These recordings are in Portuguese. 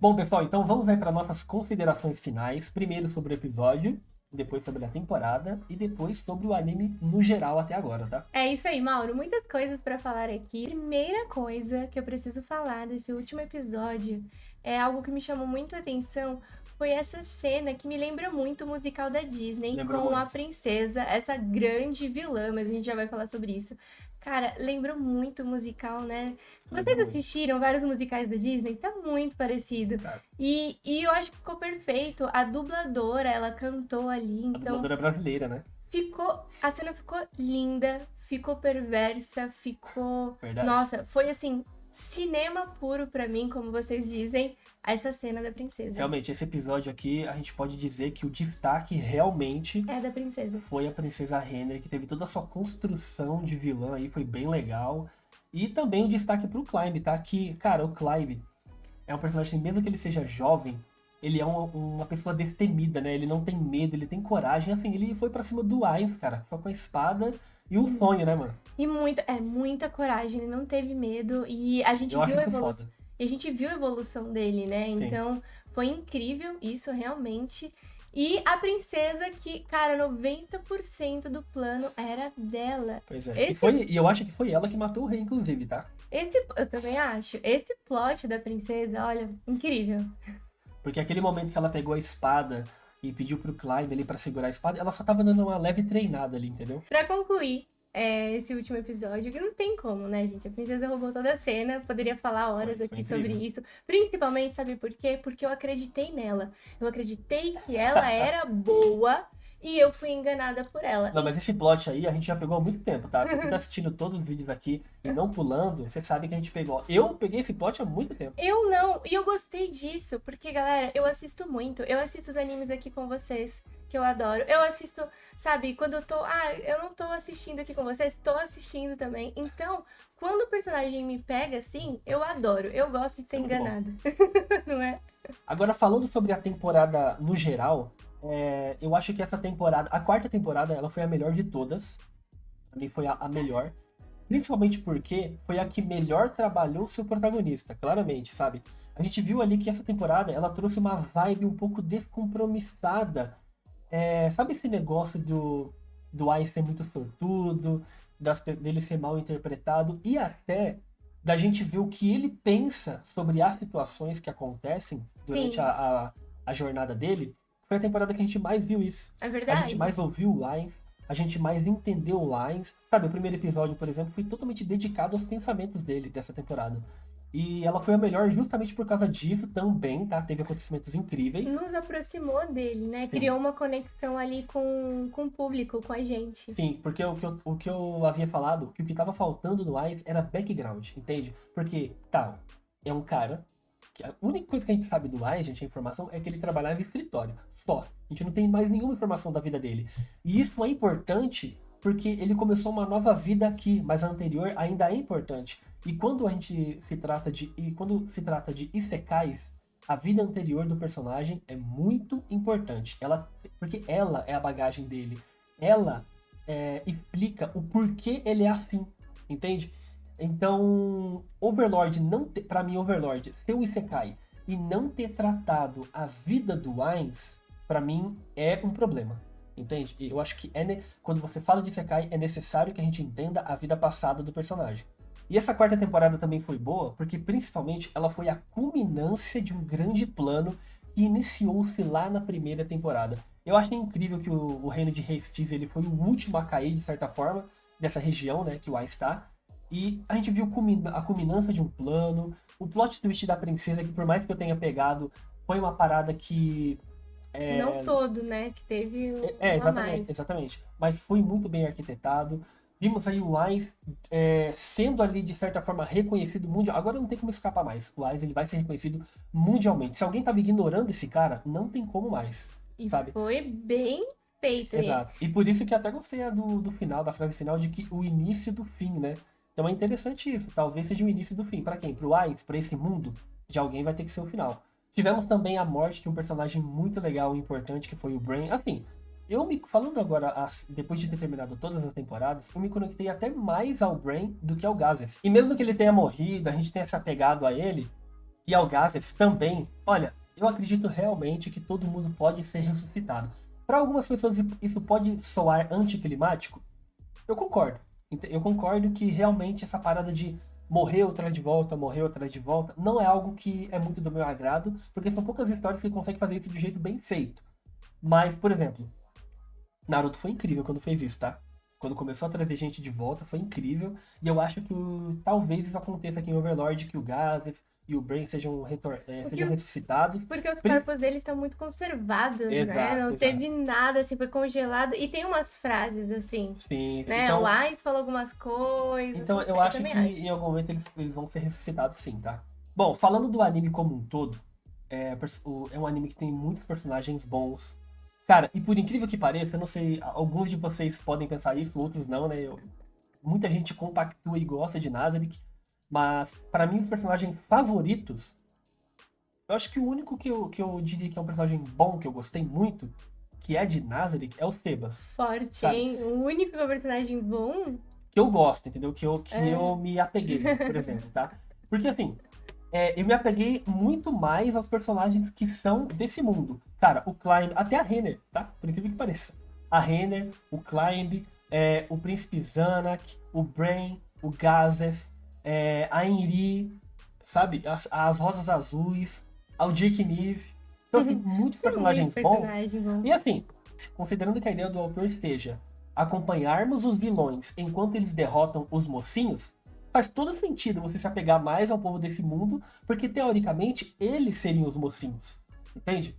Bom, pessoal, então vamos aí para nossas considerações finais. Primeiro sobre o episódio, depois sobre a temporada e depois sobre o anime no geral até agora, tá? É isso aí, Mauro. Muitas coisas pra falar aqui. Primeira coisa que eu preciso falar desse último episódio é algo que me chamou muito a atenção. Foi essa cena que me lembra muito o musical da Disney Lembrou com a muito. princesa, essa grande vilã, mas a gente já vai falar sobre isso. Cara, lembrou muito o musical, né? Lembrou Vocês muito. assistiram vários musicais da Disney? Tá muito parecido. Cara, E eu acho que ficou perfeito. A dubladora, ela cantou ali, a então dubladora brasileira, né? a cena ficou linda, ficou perversa, ficou, Verdade. nossa, foi assim, cinema puro pra mim, como vocês dizem, essa cena da princesa. Realmente, esse episódio aqui, a gente pode dizer que o destaque realmente É a da princesa. foi a Princesa Henry, que teve toda a sua construção de vilã aí, foi bem legal. E também o destaque pro Clive, tá? Que, cara, o Clive é um personagem, mesmo que ele seja jovem, ele é uma pessoa destemida, né? Ele não tem medo, ele tem coragem. Assim, ele foi pra cima do Ainz, cara, só com a espada e um sonho, né, mano? E muita coragem, ele não teve medo e a gente Eu acho viu a isso evolução, foda. a gente viu a evolução dele, né? Sim. Então, foi incrível isso realmente. E a princesa que, cara, 90% do plano era dela. Pois é. Esse E eu acho que foi ela que matou o rei, inclusive, tá? eu também acho. Esse plot da princesa, olha, incrível. Porque aquele momento que ela pegou a espada e pediu pro Clive ali pra segurar a espada, ela só tava dando uma leve treinada ali, entendeu? Pra concluir esse último episódio, que não tem como, né, gente? A princesa roubou toda a cena, poderia falar horas Foi aqui sobre incrível. isso. Principalmente, sabe por quê? Porque eu acreditei nela. Eu acreditei que ela era boa e eu fui enganada por ela. Não, mas esse plot aí a gente já pegou há muito tempo, tá? Se você tá assistindo todos os vídeos aqui e não pulando, você sabe que a gente pegou. Eu peguei esse plot há muito tempo. Eu não, e eu gostei disso, porque, galera, eu assisto muito. Eu assisto os animes aqui com vocês, que eu adoro. Eu assisto, sabe, quando eu tô. Ah, eu não tô assistindo aqui com vocês, tô assistindo também. Então, quando o personagem me pega assim, eu adoro. Eu gosto de ser É muito bom. enganada. Não é? Agora, falando sobre a temporada no geral, eu acho que essa temporada, a quarta temporada, ela foi a melhor de todas. Pra mim foi a melhor. Principalmente porque foi a que melhor trabalhou o seu protagonista, claramente, sabe? A gente viu ali que essa temporada, ela trouxe uma vibe um pouco descompromissada. Sabe esse negócio do Ice ser muito sortudo, dele ser mal interpretado, e até da gente ver o que ele pensa sobre as situações que acontecem durante Sim, a jornada dele. Foi a temporada que a gente mais viu isso. é A gente verdade. mais ouviu o Lines, a gente mais entendeu o Lines. Sabe, o primeiro episódio, por exemplo, foi totalmente dedicado aos pensamentos dele dessa temporada. E ela foi a melhor justamente por causa disso também, tá? Teve acontecimentos incríveis. Nos aproximou dele, né? Sim. Criou uma conexão ali com o público, com a gente. Sim, porque o que eu havia falado, que o que tava faltando no Ice era background, entende? Porque, tá, é um cara, que a única coisa que a gente sabe do Ice, gente, a informação, é que ele trabalhava em escritório. Só. A gente não tem mais nenhuma informação da vida dele. E isso é importante porque ele começou uma nova vida aqui, mas a anterior ainda é importante. E quando se trata de isekais, a vida anterior do personagem é muito importante. Porque ela é a bagagem dele. Ela explica o porquê ele é assim, entende? Então, Overlord não ter, para mim Overlord ser um isekai e não ter tratado a vida do Ainz, pra mim é um problema. Entende? E eu acho que quando você fala de isekai é necessário que a gente entenda a vida passada do personagem. E essa quarta temporada também foi boa, porque principalmente ela foi a culminância de um grande plano que iniciou-se lá na primeira temporada. Eu achei incrível que o reino de Hastings ele foi o último a cair, de certa forma, dessa região, né, que o Ice está. E a gente viu a culminância de um plano, o plot twist da princesa, que por mais que eu tenha pegado, foi uma parada que Não é, todo, né? Que teve um a exatamente, mais. exatamente. Mas foi muito bem arquitetado. Vimos aí o Wise sendo ali, de certa forma, reconhecido mundial. Agora não tem como escapar mais. O Wise ele vai ser reconhecido mundialmente. Se alguém tava ignorando esse cara, não tem como mais, E sabe? foi bem feito. Exato. E por isso que até gostei do final, da frase final, de que o início do fim, né? Então é interessante isso. Talvez seja o início do fim. Pra quem? Pro Wise? Pra esse mundo? De alguém vai ter que ser o final. Tivemos também a morte de um personagem muito legal e importante, que foi o Brain. Assim, falando agora, depois de ter terminado todas as temporadas, eu me conectei até mais ao Brain do que ao Gazef. E mesmo que ele tenha morrido, a gente tenha se apegado a ele, e Algazef também, olha, eu acredito realmente que todo mundo pode ser ressuscitado. Para algumas pessoas isso pode soar anticlimático, eu concordo. Eu concordo que realmente essa parada de morreu atrás de volta, não é algo que é muito do meu agrado, porque são poucas histórias que conseguem fazer isso de jeito bem feito. Mas, por exemplo, Naruto foi incrível quando fez isso, tá? Quando começou a trazer gente de volta, foi incrível. E eu acho que talvez isso aconteça aqui em Overlord, que o Gazef e o Brain Porque, sejam ressuscitados. porque os Por isso- corpos deles estão muito conservados, né? Exato, Não exato. teve nada, assim, foi congelado. E tem umas frases, assim, Sim, né? O então, Ice falou algumas coisas, então não eu sei, eu acho também que acho. em algum momento eles vão ser ressuscitados sim, tá? Bom, falando do anime como um todo, é um anime que tem muitos personagens bons. Cara, e por incrível que pareça, eu não sei, alguns de vocês podem pensar isso, outros não, né? Muita gente compactua e gosta de Nazarick, mas pra mim os personagens favoritos, eu acho que o único que eu diria que é um personagem bom, que eu gostei muito, que é de Nazarick, é o Sebas, Forte, sabe? hein? O único personagem bom Que eu gosto, entendeu? Que eu é. me apeguei, por exemplo, tá? Porque assim, eu me apeguei muito mais aos personagens que são desse mundo. Cara, o Climb, até a Renner, tá? Por incrível que pareça. A Renner, o Climb, o Príncipe Zanak, o Brain, o Gazef, a Enri, sabe? As Rosas Azuis, ao Dirk Nive. Então, assim, muitos Tem muito personagens bons. personagem bom. E assim, considerando que a ideia do autor esteja acompanharmos os vilões enquanto eles derrotam os mocinhos, faz todo sentido você se apegar mais ao povo desse mundo, porque teoricamente eles seriam os mocinhos. Entende?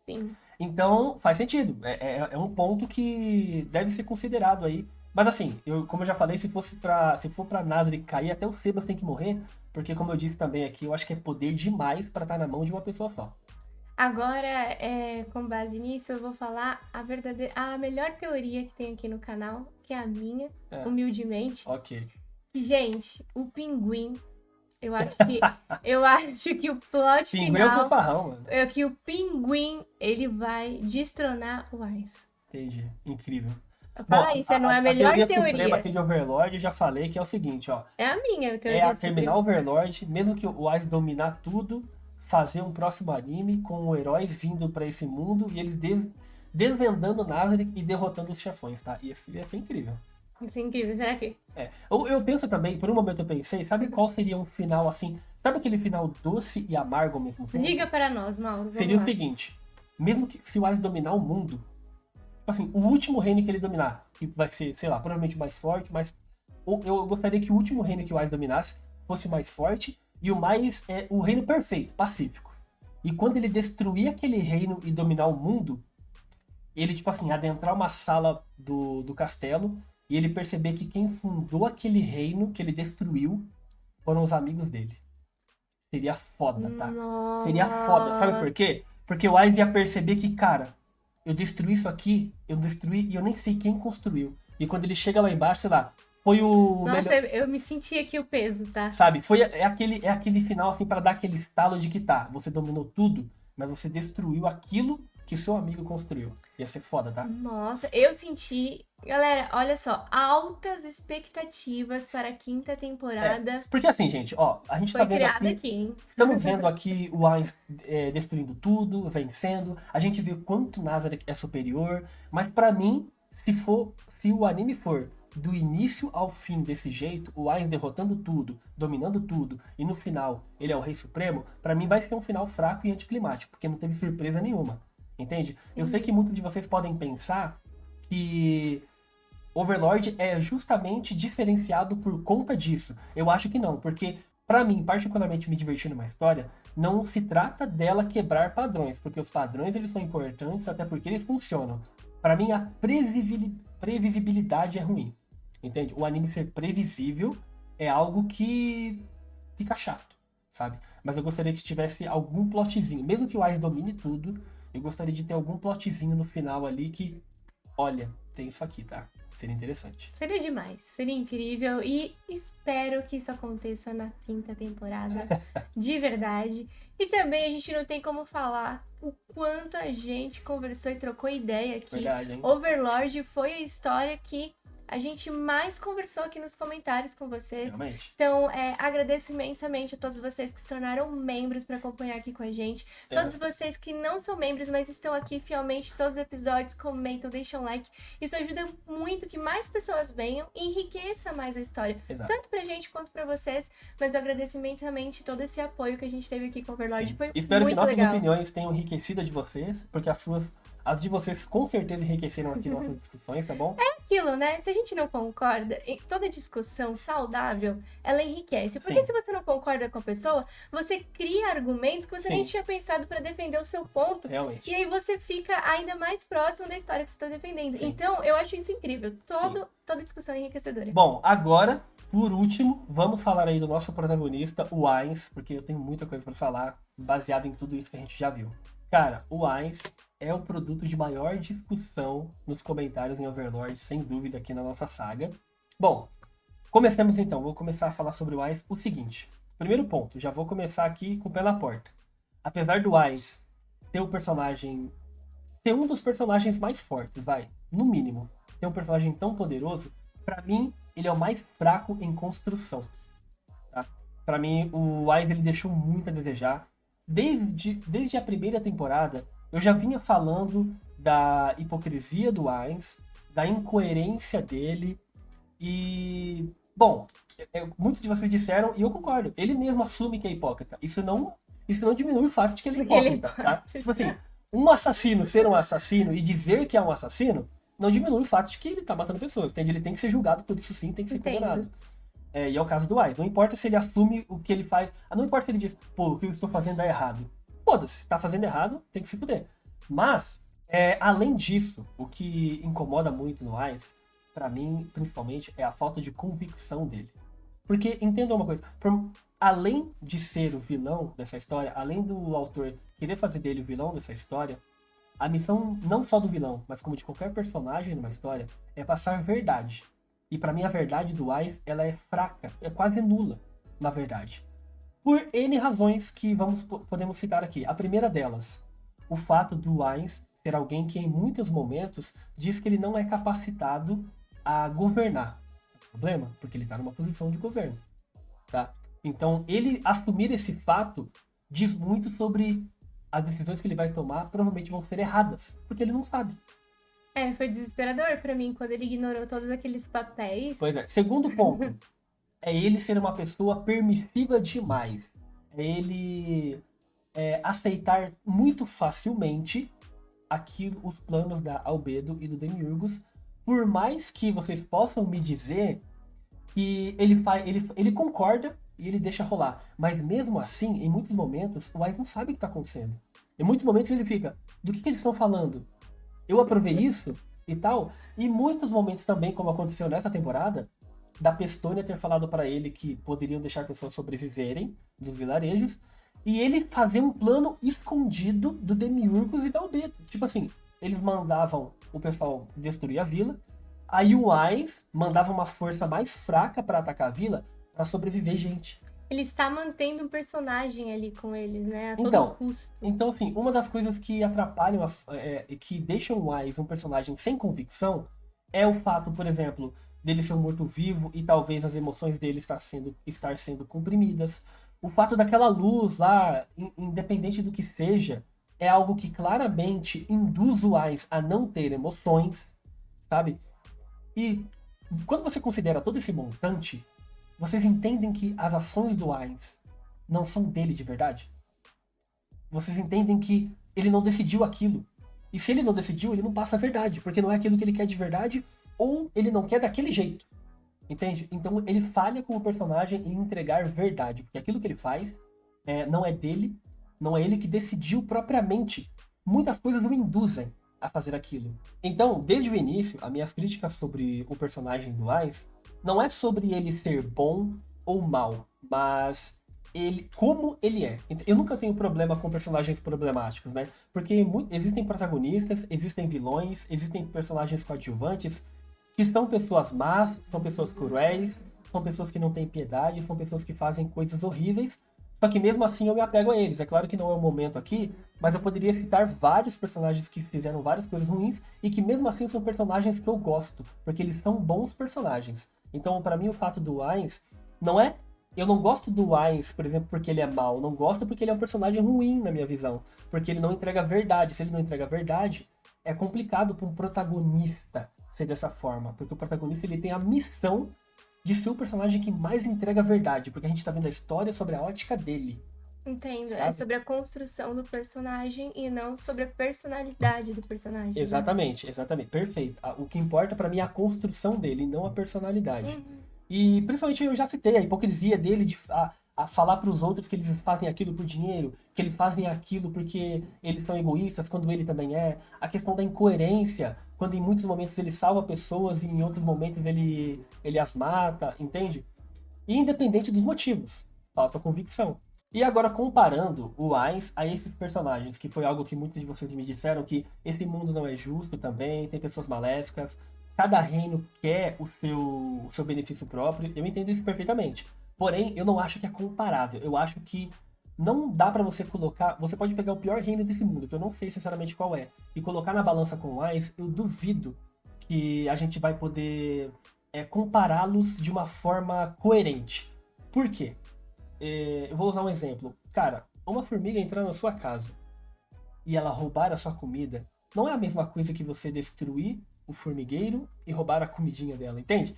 Sim. Então faz sentido. É um ponto que deve ser considerado aí. Mas assim, como eu já falei, se for pra Nazari cair, até o Sebas tem que morrer, porque como eu disse também aqui, eu acho que é poder demais pra estar na mão de uma pessoa só. Agora, com base nisso, eu vou falar a melhor teoria que tem aqui no canal, que é a minha, É. humildemente. Ok. Gente, o pinguim, eu acho que eu acho que o plot Pinguim é o final fanfarrão, mano. é que o pinguim ele vai destronar o Ice. Entendi. Incrível. Fala Bom, aí, você não é a a melhor teoria suprema teoria? aqui de Overlord, eu já falei que é o seguinte, ó. É a minha É a teoria terminar suprema. Overlord, mesmo que o Wise dominar tudo, fazer um próximo anime com heróis vindo pra esse mundo e eles desvendando Nazarick e derrotando os chefões, tá? Isso ia ser incrível. Isso é incrível, será que? Eu penso também, por um momento eu pensei, sabe qual seria um final assim? Sabe aquele final doce e amargo ao mesmo tempo? Diga para nós, Mauro, vamos Seria o lá. seguinte, mesmo que se o Wise dominar o mundo, tipo assim, o último reino que ele dominar, que vai ser, sei lá, provavelmente o mais forte, mas eu gostaria que o último reino que o Wise dominasse fosse o mais forte e o reino perfeito, pacífico. E quando ele destruir aquele reino e dominar o mundo, ele, tipo assim, adentrar uma sala do castelo e ele perceber que quem fundou aquele reino que ele destruiu foram os amigos dele. Seria foda, tá? Seria foda. Sabe por Nossa. quê? Porque o Wise ia perceber que, cara, eu destruí isso aqui, eu destruí e eu nem sei quem construiu. E quando ele chega lá embaixo, sei lá, foi o Nossa, melhor. eu me senti aqui o peso, tá? Sabe, é aquele final assim para dar aquele estalo de que tá, você dominou tudo, mas você destruiu aquilo que o seu amigo construiu. Ia ser foda, tá? Nossa, eu senti. Galera, olha só, altas expectativas para a quinta temporada. Porque assim, gente, ó, a gente tá Foi vendo criada aqui, aqui, hein? estamos vendo aqui o Ainz destruindo tudo, vencendo. A gente vê quanto Nazareth é superior, mas pra mim, se o anime for do início ao fim desse jeito, o Ainz derrotando tudo, dominando tudo, e no final ele é o Rei Supremo, pra mim vai ser um final fraco e anticlimático, porque não teve surpresa nenhuma. Entende? Eu sei que muitos de vocês podem pensar que Overlord é justamente diferenciado por conta disso. Eu acho que não, porque pra mim, particularmente me divertir numa história, não se trata dela quebrar padrões, porque os padrões eles são importantes até porque eles funcionam. Pra mim a previsibilidade é ruim. Entende? O anime ser previsível é algo que fica chato, sabe? Mas eu gostaria que tivesse algum plotzinho, mesmo que o Ice domine tudo, eu gostaria de ter algum plotzinho no final ali que, olha, tem isso aqui, tá? Seria interessante. Seria demais, seria incrível e espero que isso aconteça na quinta temporada, de verdade. E também a gente não tem como falar o quanto a gente conversou e trocou ideia aqui. Verdade, hein? Overlord foi a história que a gente mais conversou aqui nos comentários com vocês. Realmente. Então, agradeço imensamente a todos vocês que se tornaram membros para acompanhar aqui com a gente. Todos vocês que não são membros, mas estão aqui fielmente todos os episódios, comentam, deixam like. Isso ajuda muito que mais pessoas venham e enriqueça mais a história. Exato. Tanto pra gente quanto pra vocês. Mas eu agradeço imensamente todo esse apoio que a gente teve aqui com o Overlord. Foi Espero que muito nossas legal. opiniões tenham enriquecido a de vocês, porque as de vocês com certeza enriqueceram aqui nossas discussões, tá bom? Aquilo, né? Se a gente não concorda, toda discussão saudável, ela enriquece. Porque Sim. se você não concorda com a pessoa, você cria argumentos que você nem Sim. tinha pensado pra defender o seu ponto. Realmente. E aí você fica ainda mais próximo da história que você tá defendendo. Sim. Então, eu acho isso incrível. Toda discussão é enriquecedora. Bom, agora, por último, vamos falar aí do nosso protagonista, o Ainz, porque eu tenho muita coisa pra falar, baseado em tudo isso que a gente já viu. Cara, o Ainz é o produto de maior discussão nos comentários em Overlord, sem dúvida, aqui na nossa saga. Bom, comecemos então. Vou começar a falar sobre o Ainz. O seguinte, primeiro ponto, já vou começar aqui com o pé na porta. Apesar do Ainz ser o personagem... ser um dos personagens mais fortes, vai, no mínimo, ser um personagem tão poderoso, pra mim, ele é o mais fraco em construção. Tá? Pra mim, o Ainz, ele deixou muito a desejar. Desde a primeira temporada, eu já vinha falando da hipocrisia do Ainz, da incoerência dele, e... bom, muitos de vocês disseram, e eu concordo, ele mesmo assume que é hipócrita. Isso não diminui o fato de que ele é hipócrita, tá? Tipo assim, um assassino ser um assassino e dizer que é um assassino, não diminui o fato de que ele tá matando pessoas. Entende? Ele tem que ser julgado por isso sim, tem que ser condenado. E é o caso do Ainz. Não importa se ele assume o que ele faz. Não importa se ele diz, pô, o que eu estou fazendo é errado. Foda-se, tá fazendo errado, tem que se fuder. Mas, além disso, o que incomoda muito no Ainz, pra mim, principalmente, é a falta de convicção dele. Porque, entenda uma coisa, além de ser o vilão dessa história, além do autor querer fazer dele o vilão dessa história, a missão não só do vilão, mas como de qualquer personagem numa história, é passar verdade. E pra mim a verdade do Ainz, ela é fraca, é quase nula, na verdade. Por N razões que podemos citar aqui. A primeira delas, o fato do Ainz ser alguém que em muitos momentos diz que ele não é capacitado a governar. Problema? Porque ele está numa posição de governo. Tá? Então, ele assumir esse fato diz muito sobre as decisões que ele vai tomar, provavelmente vão ser erradas, porque ele não sabe. Foi desesperador pra mim quando ele ignorou todos aqueles papéis. Pois é. Segundo ponto, é ele ser uma pessoa permissiva demais. É ele aceitar muito facilmente os planos da Albedo e do Demiurgos, por mais que vocês possam me dizer que ele concorda e ele deixa rolar. Mas mesmo assim, em muitos momentos, o Ainz não sabe o que está acontecendo. Em muitos momentos ele fica, do que eles estão falando? Eu aprovei isso e tal. E em muitos momentos também, como aconteceu nessa temporada, da Pestônia ter falado para ele que poderiam deixar pessoas sobreviverem dos vilarejos, e ele fazer um plano escondido do Demiurgos e da Albedo. Tipo assim, eles mandavam o pessoal destruir a vila, aí o Ainz mandava uma força mais fraca para atacar a vila, para sobreviver gente. Ele está mantendo um personagem ali com eles, né? A todo Então, custo. Então, assim, uma das coisas que atrapalham, que deixam o Ainz um personagem sem convicção, é o fato, por exemplo, dele ser um morto-vivo e talvez as emoções dele estar sendo comprimidas. O fato daquela luz lá, independente do que seja, é algo que claramente induz o Ainz a não ter emoções, sabe? E quando você considera todo esse montante, vocês entendem que as ações do Ainz não são dele de verdade? Vocês entendem que ele não decidiu aquilo. E se ele não decidiu, ele não passa a verdade, porque não é aquilo que ele quer de verdade, ou ele não quer daquele jeito. Entende? Então ele falha como personagem em entregar verdade, porque aquilo que ele faz não é dele, não é ele que decidiu propriamente. Muitas coisas o induzem a fazer aquilo. Então, desde o início, as minhas críticas sobre o personagem do Ainz não é sobre ele ser bom ou mal, mas como ele é. Eu nunca tenho problema com personagens problemáticos, né? Porque existem protagonistas, existem vilões, existem personagens coadjuvantes que são pessoas más, são pessoas cruéis, são pessoas que não têm piedade, são pessoas que fazem coisas horríveis, Só que mesmo assim eu me apego a eles. É claro que não é o momento aqui, mas eu poderia citar vários personagens que fizeram várias coisas ruins e que mesmo assim são personagens que eu gosto, porque eles são bons personagens. Então, pra mim, o fato do Ainz não é. Eu não gosto do Ainz, por exemplo, porque ele é mau. Eu não gosto porque ele é um personagem ruim, na minha visão. Porque ele não entrega a verdade. Se ele não entrega a verdade, é complicado para um protagonista ser dessa forma. Porque o protagonista ele tem a missão de ser o personagem que mais entrega a verdade. Porque a gente tá vendo a história sobre a ótica dele. Entendo. É Sabe? sobre a construção do personagem e não sobre a personalidade do personagem. Né? Exatamente, exatamente. Perfeito. O que importa pra mim é a construção dele, e não a personalidade. Uhum. E principalmente eu já citei a hipocrisia dele de a falar para os outros que eles fazem aquilo por dinheiro, que eles fazem aquilo porque eles são egoístas, quando ele também é. A questão da incoerência, quando em muitos momentos ele salva pessoas e em outros momentos ele as mata, entende? E independente dos motivos, falta convicção. E agora comparando o Ainz a esses personagens, que foi algo que muitos de vocês me disseram, que esse mundo não é justo também, tem pessoas maléficas, cada reino quer o seu benefício próprio, eu entendo isso perfeitamente. Porém, eu não acho que é comparável, eu acho que não dá pra você colocar, você pode pegar o pior reino desse mundo, que eu não sei sinceramente qual é, e colocar na balança com o Ainz, eu duvido que a gente vai poder compará-los de uma forma coerente. Por quê? Eu vou usar um exemplo. Cara, uma formiga entrar na sua casa e ela roubar a sua comida, não é a mesma coisa que você destruir o formigueiro e roubar a comidinha dela, entende?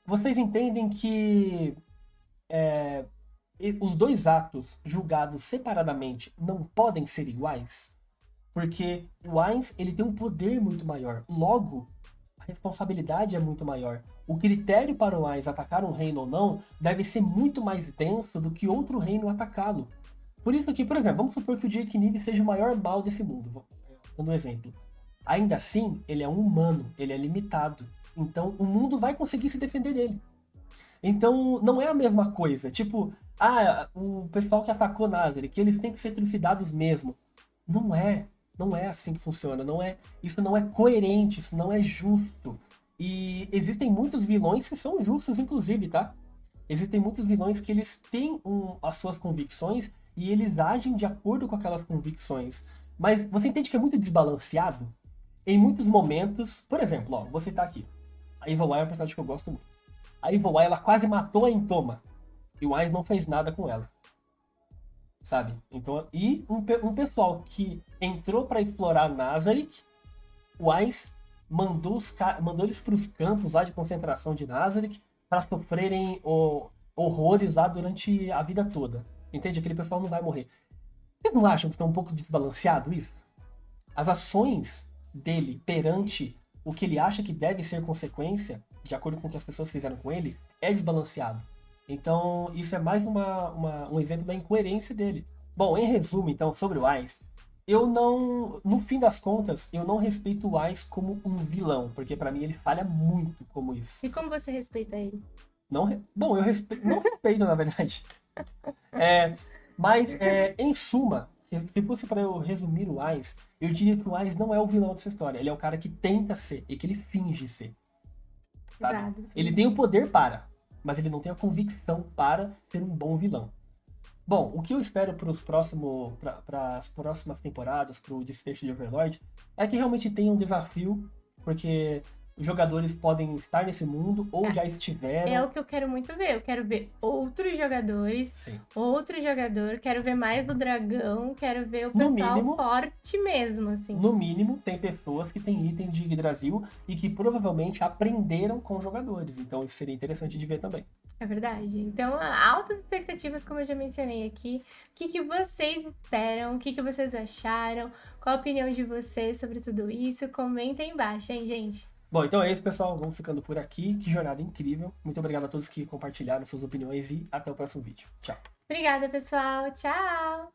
Vocês entendem que os dois atos julgados separadamente não podem ser iguais? Porque o Ainz, ele tem um poder muito maior. Logo, a responsabilidade é muito maior. O critério para o Ainz atacar um reino ou não deve ser muito mais denso do que outro reino atacá-lo. Por isso que, por exemplo, vamos supor que o Jake Neve seja o maior mal desse mundo. Dando um exemplo. Ainda assim, ele é um humano, ele é limitado. Então, o mundo vai conseguir se defender dele. Então, não é a mesma coisa. Tipo, o pessoal que atacou Nazareth, que eles têm que ser trucidados mesmo. Não é. Não é assim que funciona. Isso não é coerente, isso não é justo. E existem muitos vilões que são justos, inclusive, tá? Existem muitos vilões que eles têm as suas convicções e eles agem de acordo com aquelas convicções. Mas você entende que é muito desbalanceado? Em muitos momentos, por exemplo, ó, vou citar aqui. A Evil Eye é uma personagem que eu gosto muito. A Evil Eye, ela quase matou a Entoma. E o Ainz não fez nada com ela. Sabe? Então, e um pessoal que entrou para explorar Nazarick, o Ainz mandou eles para os campos lá de concentração de Nazarick para sofrerem horrores lá durante a vida toda. Entende? Aquele pessoal não vai morrer. Vocês não acham que está um pouco desbalanceado isso? As ações dele perante o que ele acha que deve ser consequência, de acordo com o que as pessoas fizeram com ele, é desbalanceado. Então, isso é mais um exemplo da incoerência dele. Bom, em resumo, então, sobre o Ainz, eu não, no fim das contas, eu não respeito o Ainz como um vilão, porque pra mim ele falha muito como isso. E como você respeita ele? Bom, eu não respeito, na verdade. Mas, em suma, se fosse para eu resumir o Ainz, eu diria que o Ainz não é o vilão dessa história. Ele é o cara que tenta ser e que ele finge ser. Sabe? Exato. Ele tem o poder mas ele não tem a convicção para ser um bom vilão. Bom, o que eu espero para as próximas temporadas, para o desfecho de Overlord, é que realmente tenha um desafio, porque os jogadores podem estar nesse mundo ou já estiveram. É o que eu quero muito ver. Eu quero ver outros jogadores, Sim. outro jogador, quero ver mais do dragão, quero ver o No pessoal mínimo- forte mesmo, assim. No mínimo, tem pessoas que têm itens de Yggdrasil e que provavelmente aprenderam com jogadores. Então isso seria interessante de ver também. É verdade. Então, altas expectativas, como eu já mencionei aqui. O que vocês esperam? O que vocês acharam? Qual a opinião de vocês sobre tudo isso? Comenta aí embaixo, hein, gente? Bom, então é isso, pessoal. Vamos ficando por aqui. Que jornada incrível. Muito obrigado a todos que compartilharam suas opiniões e até o próximo vídeo. Tchau. Obrigada, pessoal. Tchau!